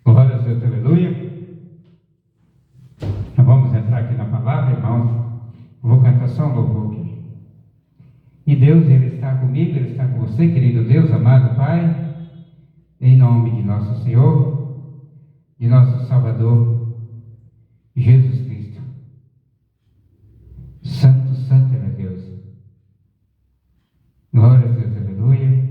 Glória a Deus, aleluia. Então vamos entrar aqui na palavra, irmãos. Vou cantar só um louvor aqui. E Deus, Ele está comigo, Ele está com você, querido Deus, amado Pai, em nome de nosso Senhor, de nosso Salvador, Jesus Cristo. Santo, santo é Deus. Glória a Deus, aleluia.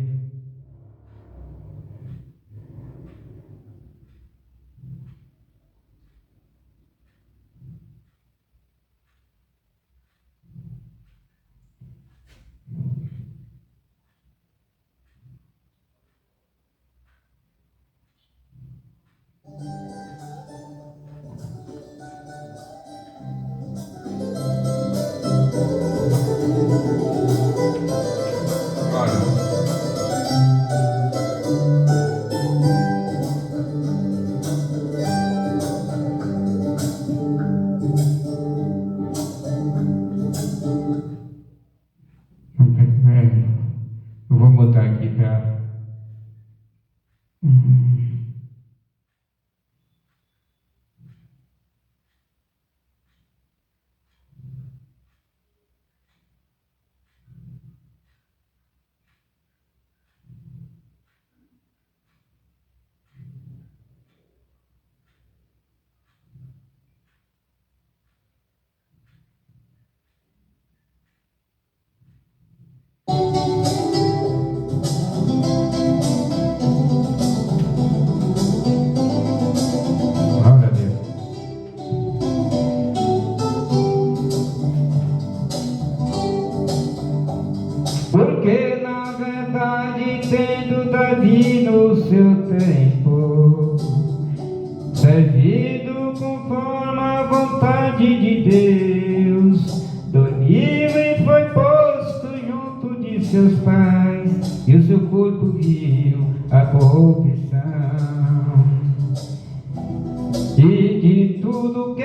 Eu vou mudar aqui para... Glória a Deus. Porque na verdade, tendo Davi no seu tempo servido conforme a vontade de Deus, dormiu e foi posto junto de seus pais, e o seu corpo viu a corrupção. E de tudo que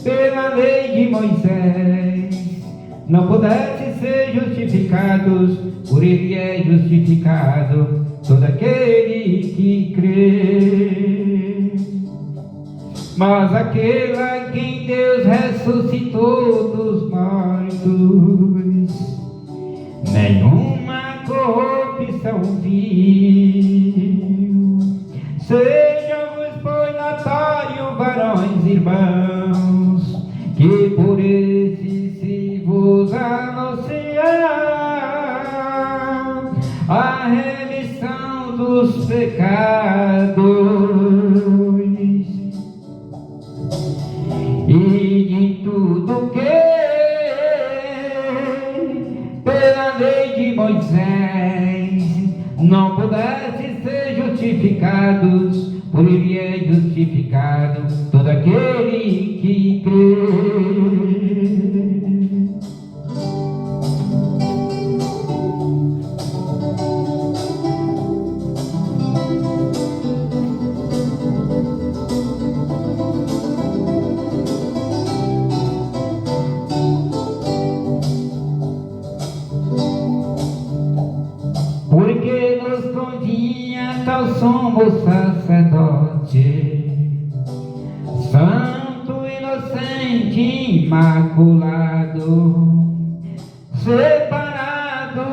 pela lei de Moisés não pudesse ser justificados, por ele é justificado todo aquele que crê. Mas aquele a quem Deus ressuscitou dos mortos, nenhuma corrupção viu. Seja-vos, pois, notório, varões irmãos, que por esse se vos anunciar a remissão dos pecados, e de tudo que pela lei de Moisés não pudesse ser justificados, por ele é justificado todo aquele que crê. Porque nos convinha tal sumo sacerdote, santo, inocente, imaculado, separado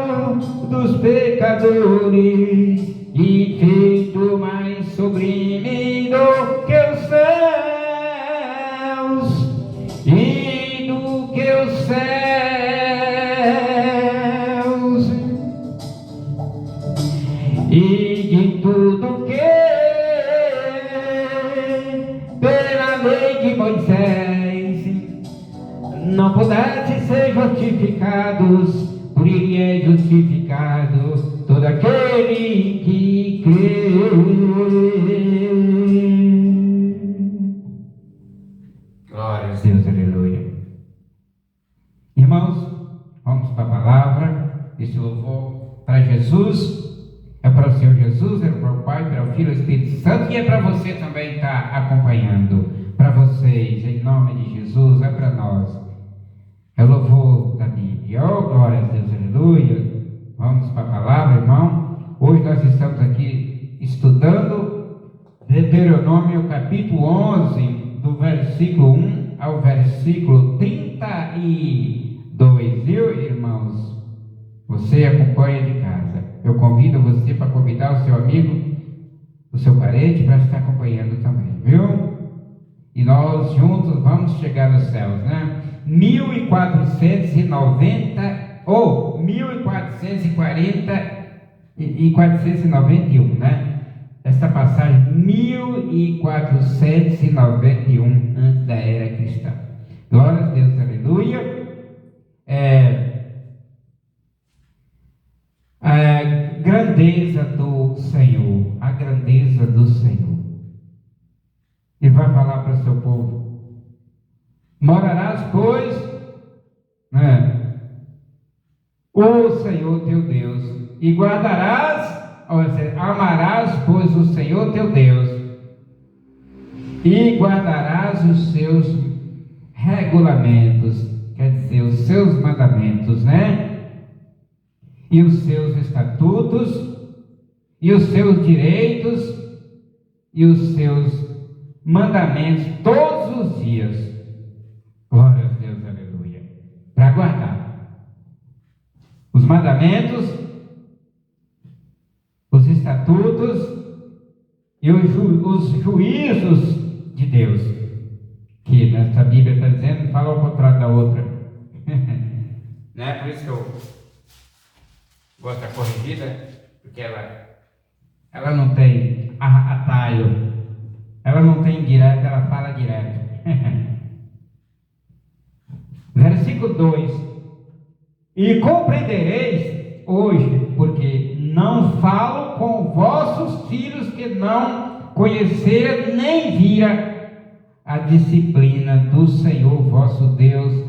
dos pecadores e feito mais sublime do que os céus e do que os céus. E de tudo que pela lei de Moisés não pudesse ser justificados, por ele é justificado todo aquele que crê. Glória a Deus, aleluia. Irmãos, vamos para a palavra. Esse louvor para Jesus, é para o Senhor Jesus, é para o Pai, para o Filho e o Espírito Santo, e é para você também estar acompanhando. Para vocês, em nome de Jesus, é para nós. É o louvor da Bíblia. Oh, glória a Deus, aleluia. Vamos para a palavra, irmão. Hoje nós estamos aqui Deuteronômio capítulo 11, do versículo 1 ao versículo 32, viu, irmãos? Você acompanha de casa. Eu convido você para convidar o seu amigo, o seu parente, para estar acompanhando também, viu? E nós juntos vamos chegar aos céus, né? 1490 ou 1440 e 491, né? Essa passagem, 1491 antes da era cristã. Glória a Deus, aleluia. A grandeza do Senhor, a grandeza do Senhor. E vai falar para o seu povo: morarás, pois, né, o Senhor teu Deus, e guardarás, ou seja, amarás, pois, o Senhor teu Deus, e guardarás os seus regulamentos, quer dizer, os seus mandamentos, né? E os seus estatutos, e os seus direitos, e os seus mandamentos todos os dias. Glória a Deus, aleluia. Para guardar os mandamentos, os estatutos e os juízos de Deus, que nessa Bíblia está dizendo, fala ao contrário da outra. Né? Por isso que eu gosto da corrigida, porque ela não tem atalho, ela não tem direto, ela fala direto. Versículo 2: e compreendereis hoje, porque não falo com vossos filhos que não conheceram nem viram a disciplina do Senhor vosso Deus,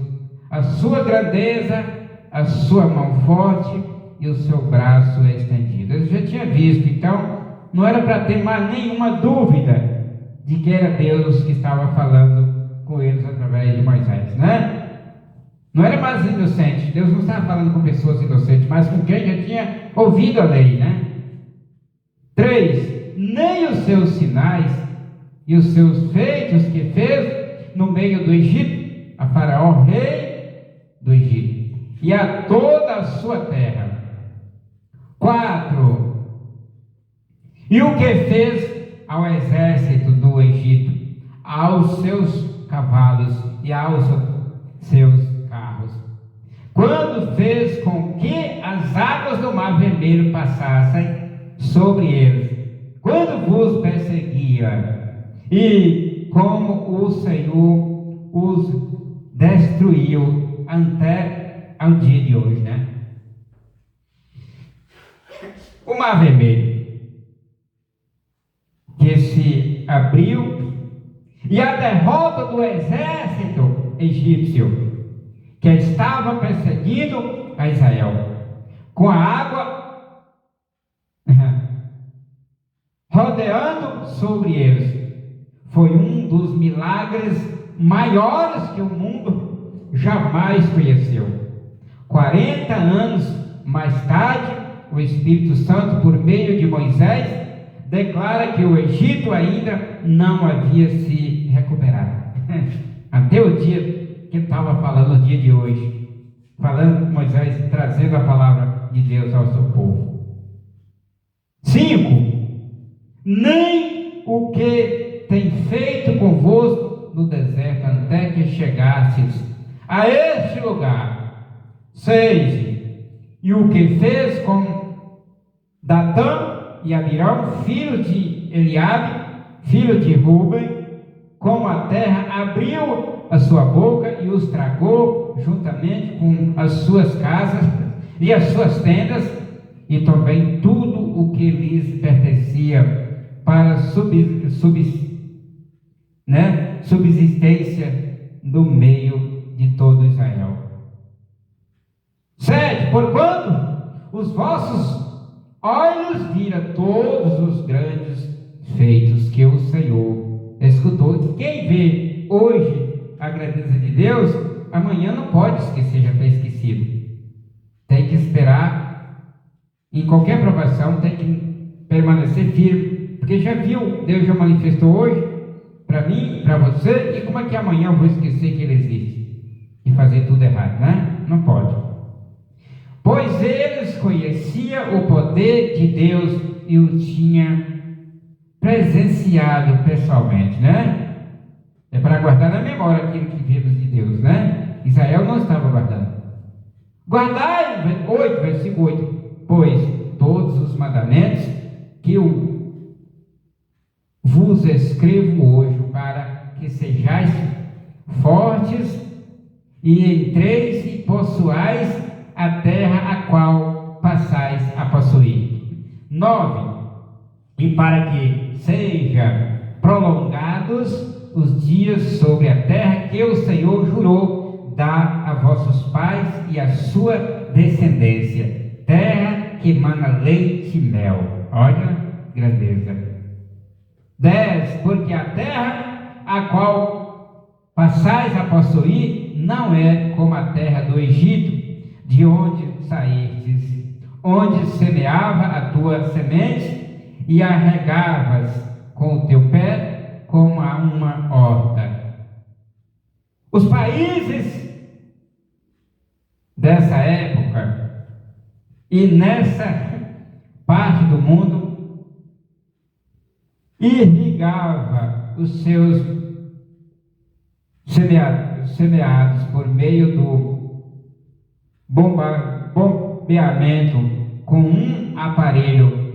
a sua grandeza, a sua mão forte e o seu braço estendido. Eu já tinha visto, então não era para ter mais nenhuma dúvida de que era Deus que estava falando com eles através de Moisés, né? Não era mais inocente, Deus não estava falando com pessoas inocentes, mas com quem já tinha ouvido a lei, né? 3. Nem os seus sinais e os seus feitos que fez no meio do Egito, a Faraó, rei do Egito, e a toda a sua terra. 4. E o que fez ao exército do Egito, aos seus cavalos e aos seus carros, quando fez com que as águas do Mar Vermelho passassem sobre eles, quando vos perseguia, e como o Senhor os destruiu até ao dia de hoje, né? O Mar Vermelho, que se abriu, e a derrota do exército egípcio, que estava perseguindo a Israel, com a água rodeando sobre eles, foi um dos milagres maiores que o mundo jamais conheceu. 40 anos mais tarde, o Espírito Santo, por meio de Moisés, declara que o Egito ainda não havia se recuperado. Até o dia que estava falando, o dia de hoje, falando com Moisés, trazendo a palavra de Deus ao seu povo. 5. Nem o que tem feito convosco no deserto, até que chegastes a este lugar. 6. E o que fez com Datã e Abirão, filho de Eliabe, filho de Ruben, como a terra abriu a sua boca e os tragou juntamente com as suas casas e as suas tendas, e também tudo o que lhes pertencia para subsistência no meio de todo Israel. 7. Porquanto os vossos olhos viram todos os grandes feitos que o Senhor escutou. Quem vê hoje a grandeza de Deus, amanhã não pode esquecer, já está esquecido. Tem que esperar, em qualquer provação, tem que permanecer firme Porque já viu, Deus já manifestou hoje para mim, para você, e como é que amanhã eu vou esquecer que Ele existe e fazer tudo errado, né? Não pode. Pois eles conheciam o poder de Deus e o tinham presenciado pessoalmente, né? É para guardar na memória aquilo que vimos de Deus, né? Israel não estava guardando. Guardai, 8, versículo 8, pois todos os mandamentos que eu vos escrevo hoje, para que sejais fortes e entreis e possuais a terra a qual passais a possuir. 9, e para que sejam prolongados os dias sobre a terra que o Senhor jurou dar a vossos pais e a sua descendência, terra que emana leite e mel. Olha, grandeza. 10, porque a terra a qual passais a possuir não é como a terra do Egito, de onde saístes, onde semeava a tua semente e a regavas com o teu pé como a uma horta. Os países dessa época e nessa parte do mundo irrigava os seus semeados por meio do bombeamento com um aparelho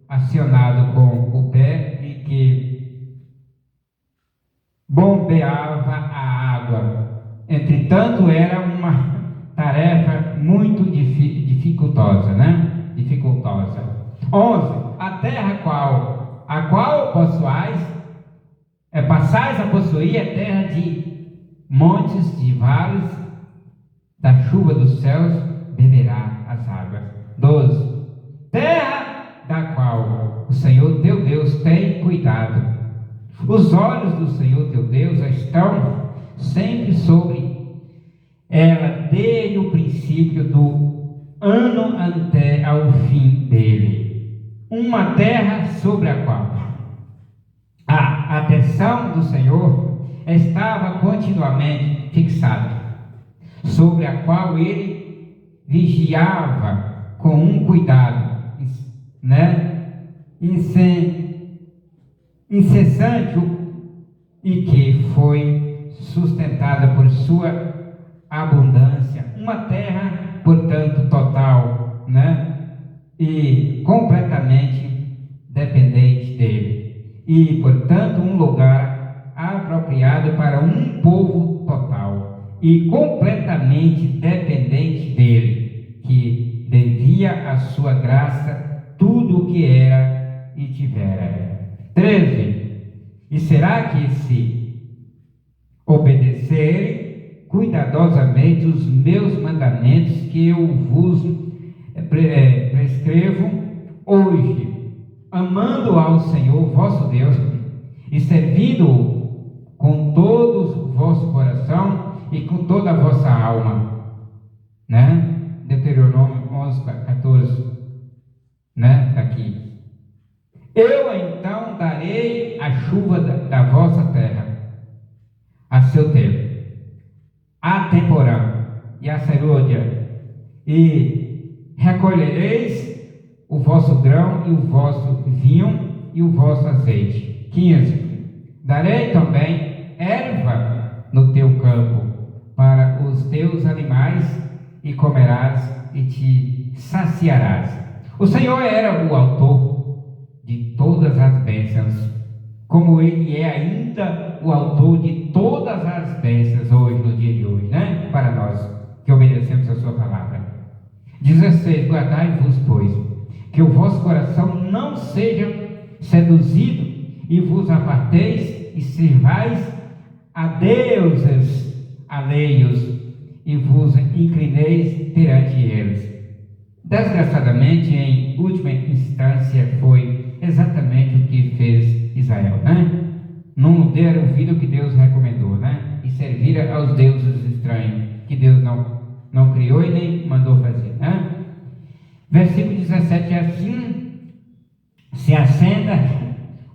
acionado com o pé e que bombeava a água. Entretanto, era uma tarefa muito dificultosa, né? Dificultosa. 11. A terra a qual possuais, passais a possuir, é terra de montes, de vales, da chuva dos céus beberá as águas. 12. Terra da qual o Senhor teu Deus tem cuidado. Os olhos do Senhor teu Deus estão sempre sobre ela, desde o princípio do ano até ao fim dele. Uma terra sobre a qual a atenção do Senhor estava continuamente fixada, sobre a qual ele vigiava com um cuidado, né? Incessante, e que foi sustentada por sua abundância, uma terra, portanto, total, né? E completamente dependente dele, e, portanto, um lugar apropriado para um povo total e completamente dependente dele, que devia à sua graça tudo o que era e tivera. 13. E será que se obedecerem cuidadosamente os meus mandamentos que eu vos prescrevo hoje, amando ao Senhor vosso Deus e servindo-o com todo o vosso coração e com toda a vossa alma, né? Deuteronômio 11, 14, né? Está aqui. Eu então darei a chuva da vossa terra a seu tempo, a temporã e a serôdia, e recolhereis o vosso grão e o vosso vinho e o vosso azeite. 15. Darei também erva no teu campo para os teus animais, e comerás e te saciarás. O Senhor era o autor de todas as bênçãos, como Ele é ainda o autor de todas as bênçãos hoje, no dia de hoje, né? Para nós que obedecemos a sua palavra. 16. Guardai-vos, pois, que o vosso coração não seja seduzido, e vos aparteis e servais a deuses alheios, e vos inclineis perante eles. Desgraçadamente, em última instância, foi exatamente o que fez Israel, né? Não deram ouvido ao que Deus recomendou, né? E serviram aos deuses estranhos, que Deus não criou e nem mandou fazer, né? Versículo 17 é assim: se acenda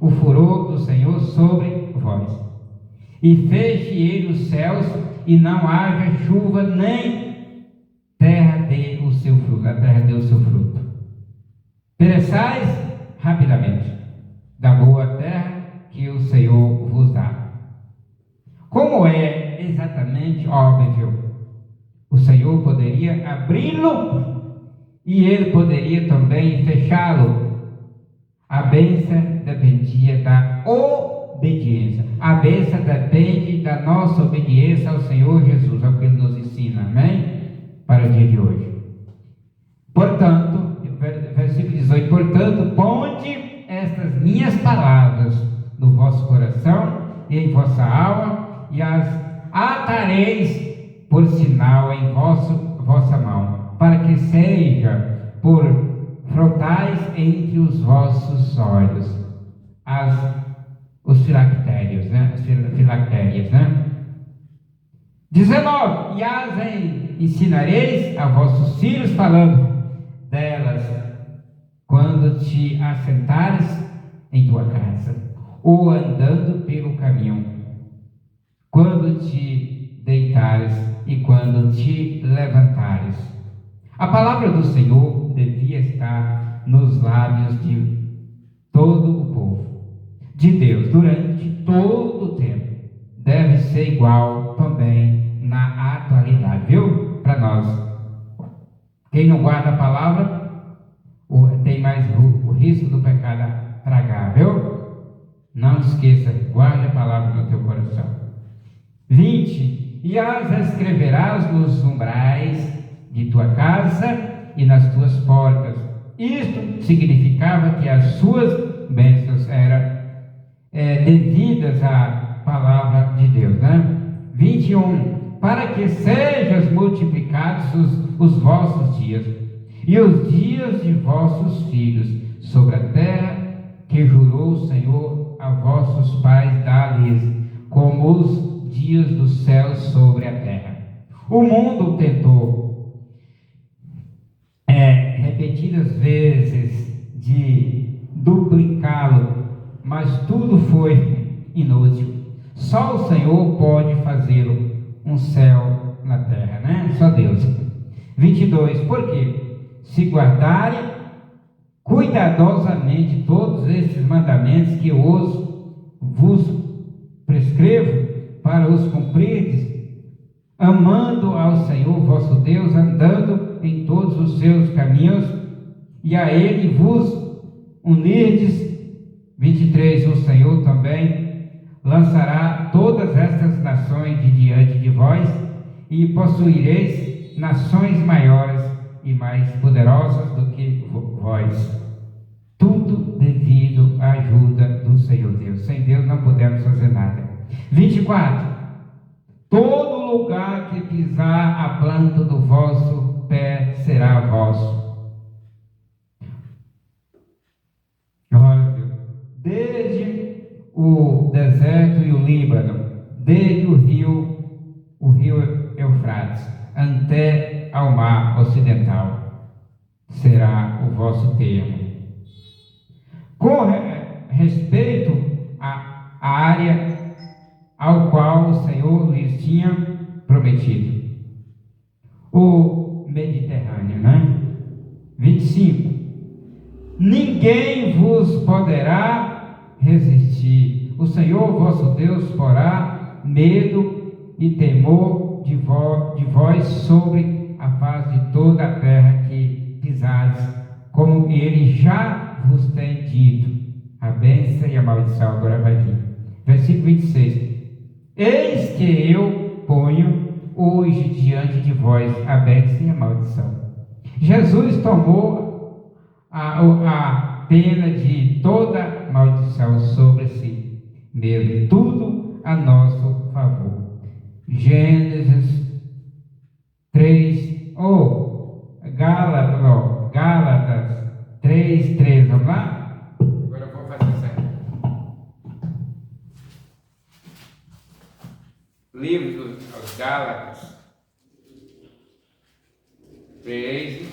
o furor do Senhor sobre vós. E feche ele os céus, e não haja chuva, nem terra dê o seu fruto, a terra dê o seu fruto. Pereçais rapidamente da boa terra que o Senhor vos dá. Como é exatamente óbvio, o Senhor poderia abri-lo e ele poderia também fechá-lo. A bênção dependia da obediência. A bênção depende da nossa obediência ao Senhor Jesus, ao que Ele nos ensina, amém? Para o dia de hoje. Portanto, versículo 18: portanto, ponde estas minhas palavras no vosso coração e em vossa alma, e as atareis por sinal em vossa mão, para que seja por frontais entre os vossos olhos, os filactérios, né? As filactérias, né? 19: e as ensinareis a vossos filhos, falando delas quando te assentares em tua casa, ou andando pelo caminho, quando te deitares e quando te levantares. A palavra do Senhor devia estar nos lábios de todo o povo de Deus durante todo o tempo. Deve ser igual também na atualidade, viu? Para nós. Quem não guarda a palavra tem mais o risco do pecado tragar, viu? Não esqueça, guarde a palavra no teu coração. 20: e as escreverás nos umbrais de tua casa e nas tuas portas. Isto significava que as suas bênçãos eram devidas à palavra de Deus, né? 21: para que sejas multiplicados os vossos dias e os dias de vossos filhos sobre a terra que jurou o Senhor a vossos pais dar-lhes, como os dias dos céus sobre a terra. O mundo tentou repetidas vezes de duplicá-lo, mas tudo foi inútil. Só o Senhor pode fazê-lo um céu na terra, né? Só Deus. 22: porque se guardarem cuidadosamente todos esses mandamentos que vos prescrevo, para os cumprirdes, amando ao Senhor vosso Deus, andando em todos os seus caminhos, e a Ele vos unirdes. 23: o Senhor também lançará todas estas nações de diante de vós, e possuireis nações maiores e mais poderosas do que vós. Tudo devido à ajuda do Senhor Deus. Sem Deus não podemos fazer nada. 24: todo lugar que pisar a planta do vosso pé será vosso. Glória a Deus. Desde o deserto e o Líbano, desde o rio Eufrates, até ao mar ocidental, será o vosso termo. Com respeito à área ao qual o Senhor lhes tinha prometido, o Mediterrâneo, né? 25: ninguém vos poderá resistir. O Senhor vosso Deus porá medo e temor de vós sobre a face de toda a terra que pisares, como Ele já vos tem dito. A bênção e a maldição agora vai vir. Versículo 26: eis que eu ponho hoje diante de vós a bênção e a maldição. Jesus tomou a pena de toda maldição sobre si mesmo, tudo a nosso favor. Gênesis 3, Gálatas 3:3, vamos lá? Agora eu vou fazer certo. Livro dos Gálatas 3,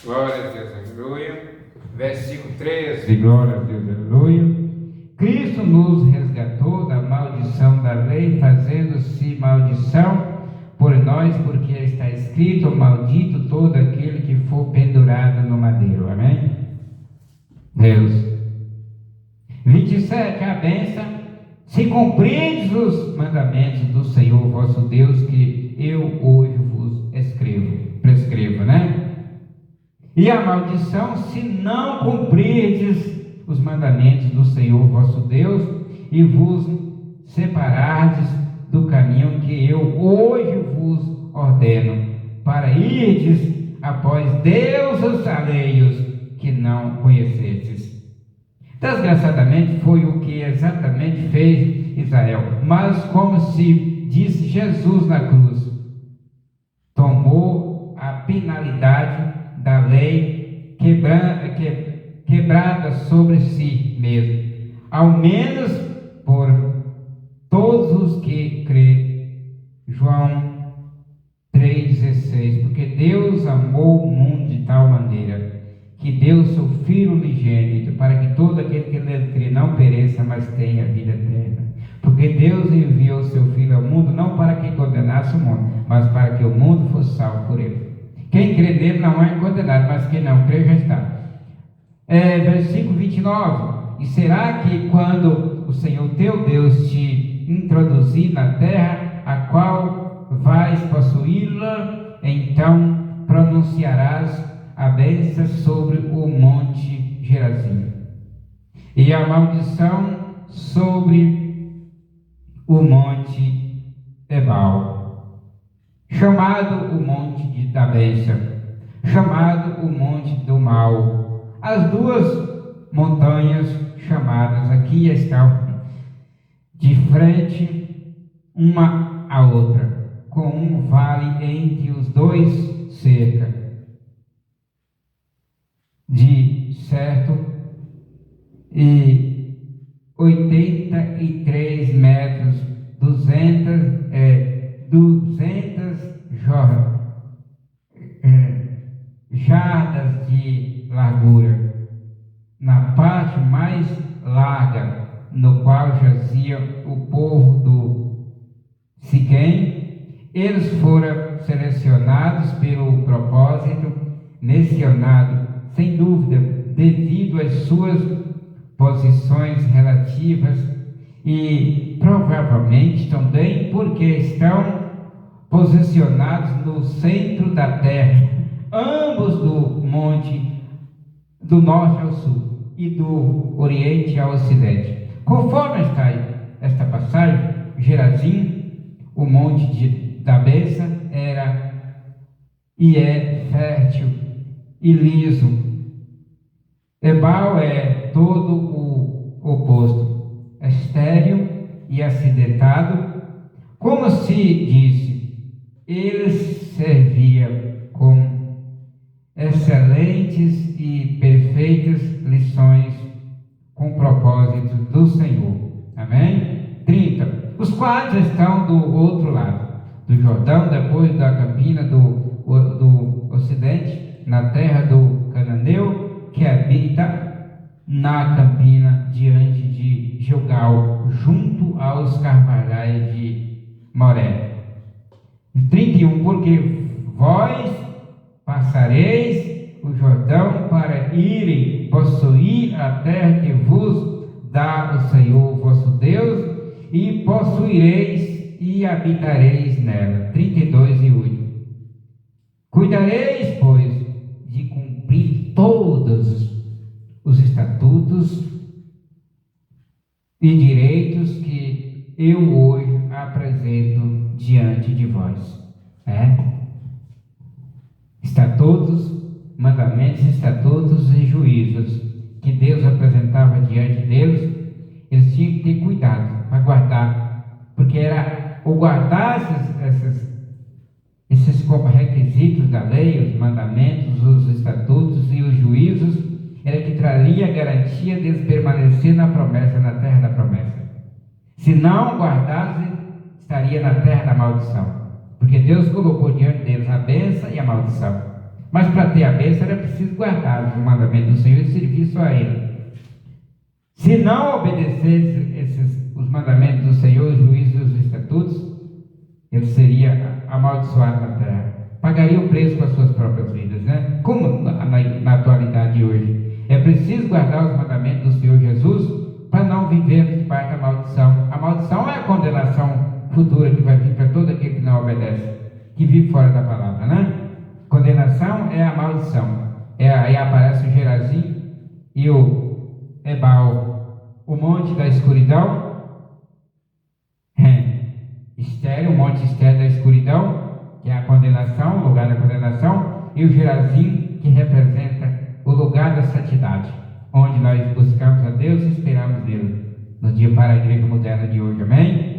Glória a Deus, aleluia. Versículo 13. Glória a Deus, aleluia. Cristo nos resgatou da maldição da lei, fazendo-se maldição por nós, porque está escrito: maldito todo aquele que for pendurado no madeiro. Amém? Deus. 27. A bênção: se cumprides os mandamentos do Senhor vosso Deus, que eu hoje vos prescrevo, né? E a maldição: se não cumprirdes os mandamentos do Senhor vosso Deus e vos separardes do caminho que eu hoje vos ordeno, para irdes após deuses alheios que não conhecestes. Desgraçadamente foi o que exatamente fez Israel, mas como se disse Jesus na cruz, tomou a penalidade da lei quebrada sobre si mesmo, ao menos por todos os que crê. João 3,16. Porque Deus amou o mundo de tal maneira que deu seu Filho unigênito, para que todo aquele que nele crê não pereça, mas tenha vida eterna. Porque Deus enviou seu Filho ao mundo não para que condenasse o mundo, mas para que o mundo fosse salvo por ele. Quem crê nele não é condenado, mas quem não crê já está. Versículo 29. E será que quando o Senhor teu Deus te introduzir na terra, a qual vais possuí-la, então pronunciarás a bênção sobre o monte Gerazim, e a maldição sobre o monte Ebal, chamado o monte da bênção, chamado o monte do mal. As duas montanhas chamadas aqui estão de frente uma à outra, com um vale entre os dois, cerca de certo e 83 metros, 200 jardas de largura. Na parte mais larga, no qual jazia o povo do Siquém, eles foram selecionados pelo propósito mencionado, sem dúvida, devido às suas posições relativas e provavelmente também porque estão posicionados no centro da terra, ambos do monte do norte ao sul e do oriente ao ocidente. Conforme está esta passagem, Gerazim, o monte da bênção, era e é fértil e liso. Ebal é todo o oposto, estéril e acidentado. Como se disse, ele servia com excelentes e perfeitas lições com propósito do Senhor. Amém? 30. Os quais estão do outro lado do Jordão, depois da campina do ocidente, na terra do cananeu, que habita na campina diante de Gilgal, junto aos carvalhais de Moré. 31. Porque vós passareis o Jordão para irem possuir a terra que vos dá o Senhor vosso Deus, e possuireis e habitareis nela. 32 e 8. Cuidareis, pois, de cumprir todos os estatutos e direitos que eu hoje apresento diante de vós. Estatutos, mandamentos, estatutos e juízos que Deus apresentava diante deles. Eles tinham que ter cuidado para guardar, porque era o guardar esses como requisitos da lei, os mandamentos, os estatutos e os juízos, era que traria a garantia de eles permanecer na promessa, na terra da promessa. Se não guardasse, estaria na terra da maldição, porque Deus colocou diante deles a bênção e a maldição. Mas para ter a bênção era preciso guardar os mandamentos do Senhor e servir só a Ele. Se não obedecesse os mandamentos do Senhor, os juízos e os estatutos, ele seria amaldiçoado na terra. Pagaria o preço com as suas próprias vidas, né? Como na atualidade de hoje. É preciso guardar os mandamentos do Senhor Jesus para não vivermos debaixo da maldição. A maldição é a condenação futura que vai vir para todo aquele que não obedece, que vive fora da palavra, né? Condenação é a maldição. Aí aparece o Gerazim e o Ebal, o monte da escuridão, estéreo, o monte estéreo da escuridão, que é a condenação, o lugar da condenação, e o Gerazim, que representa o lugar da santidade, onde nós buscamos a Deus e esperamos nele, no dia para a igreja moderna de hoje, amém?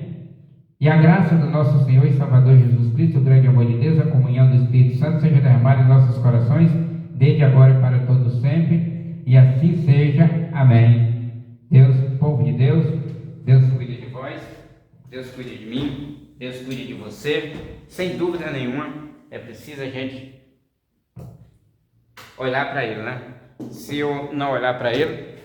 E a graça do nosso Senhor e Salvador Jesus Cristo, o grande amor de Deus, a comunhão do Espírito Santo, seja derramada em nossos corações, desde agora e para todos sempre, e assim seja, amém. Deus, povo de Deus, Deus cuida de vós, Deus cuida de mim, Deus cuida de você, sem dúvida nenhuma. É preciso a gente olhar para Ele, né? Se eu não olhar para Ele,